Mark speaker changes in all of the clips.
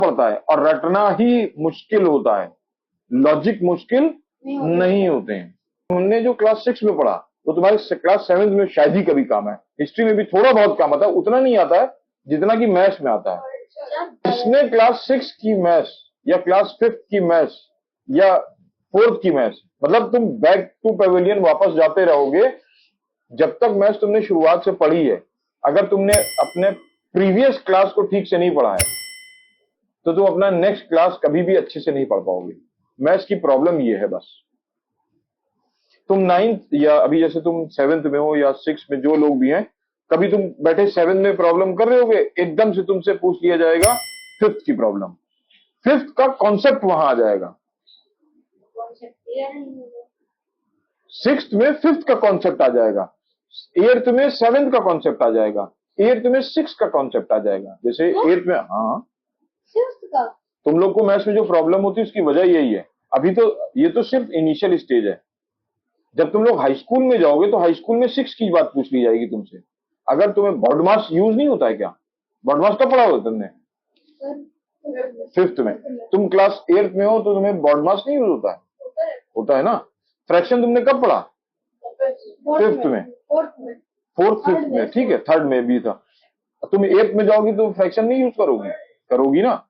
Speaker 1: पड़ता है और रटना ही मुश्किल होता है, लॉजिक मुश्किल नहीं होते हैं। हमने जो क्लास 6 में पढ़ा वो तुम्हारे क्लास 7 में शायद ही कभी काम है। हिस्ट्री में भी थोड़ा बहुत काम आता है, उतना नहीं आता है जितना कि मैथ्स में आता है। इसने क्लास 6 की मैथ्स या क्लास 5 की मैथ्स या 4th की मैथ्स, मतलब तुम बैक टू पेविलियन वापस जाते रहोगे जब तक मैथ्स तुमने शुरुआत से पढ़ी है। अगर तुमने अपने प्रीवियस क्लास को ठीक से नहीं पढ़ा है तो तुम अपना नेक्स्ट क्लास कभी भी अच्छे से नहीं पढ़ पाओगे। मैथ्स की प्रॉब्लम ये है बस। तुम 9th या अभी जैसे तुम 7th में हो या 6th में, जो लोग भी हैं, कभी तुम बैठे 7th में प्रॉब्लम कर रहे होगे, एकदम से तुमसे पूछ लिया जाएगा 5th की प्रॉब्लम, 5th का कॉन्सेप्ट वहां आ जाएगा। 6th में 5th का कॉन्सेप्ट आ जाएगा, 8th में 7th का कॉन्सेप्ट आ जाएगा, 8th में 6th का कॉन्सेप्ट आ जाएगा। जैसे 8th में, हाँ, तुम लोग को मैथ्स में जो प्रॉब्लम होती है उसकी वजह यही है। अभी तो ये तो सिर्फ इनिशियल स्टेज है। जब तुम लोग हाई स्कूल में जाओगे तो हाई स्कूल में 6 की बात पूछ ली जाएगी तुमसे। अगर तुम्हें बॉड मास यूज नहीं होता है क्या? बॉड मास कब पढ़ा होगा तुमने? 5th में। तुम क्लास 8th में हो तो तुम्हें बॉड मास नहीं यूज होता है? होता है ना। फ्रैक्शन तुमने कब पढ़ा? 5th में, 4th 5th में, ठीक है, 3rd में भी था। तुम 8th में जाओगी तो फ्रैक्शन नहीं यूज करोगी? करोगी ना।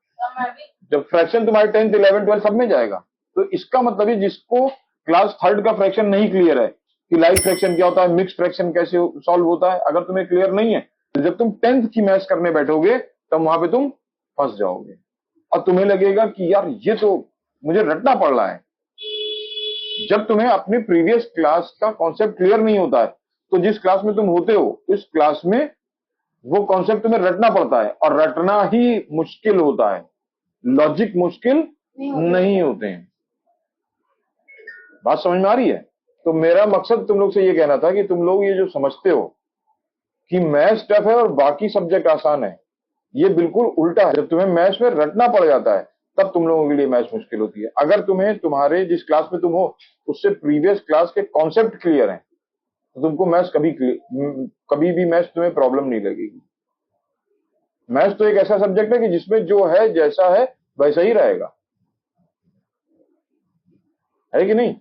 Speaker 1: जब फ्रैक्शन तुम्हारे 10th 11th 12th सब में जाएगा। तो इसका मतलब है जिसको क्लास 3rd का फ्रैक्शन नहीं क्लियर है कि लाइक फ्रैक्शन क्या होता है, मिक्स फ्रैक्शन कैसे सॉल्व होता है, अगर तुम्हें क्लियर नहीं है तो जब तुम 10th की मैथ्स करने बैठोगे तब वहां पे तुम फंस जाओगे और तुम्हें लगेगा कि यार ये तो मुझे रटना पड़ रहा है। जब तुम्हें अपने प्रीवियस क्लास का कॉन्सेप्ट क्लियर नहीं होता है तो जिस क्लास में तुम होते हो उस क्लास में वो कॉन्सेप्ट तुम्हें रटना पड़ता है और रटना ही मुश्किल होता है, लॉजिक मुश्किल नहीं होते हैं। बात समझ में आ रही है? तो मेरा मकसद तुम लोग से ये कहना था कि तुम लोग ये जो समझते हो कि मैथ्स टफ है और बाकी सब्जेक्ट आसान है, ये बिल्कुल उल्टा है। जब तुम्हें मैथ्स में रटना पड़ जाता है तब तुम लोगों के लिए मैथ्स मुश्किल होती है। अगर तुम्हें तुम्हारे जिस क्लास में तुम हो उससे प्रीवियस क्लास के कॉन्सेप्ट क्लियर हैं तो तुमको मैथ्स कभी भी मैथ्स तुम्हें प्रॉब्लम नहीं लगेगी। मैथ्स तो एक ऐसा सब्जेक्ट है कि जिसमें जो है जैसा है वैसा ही रहेगा, है कि नहीं?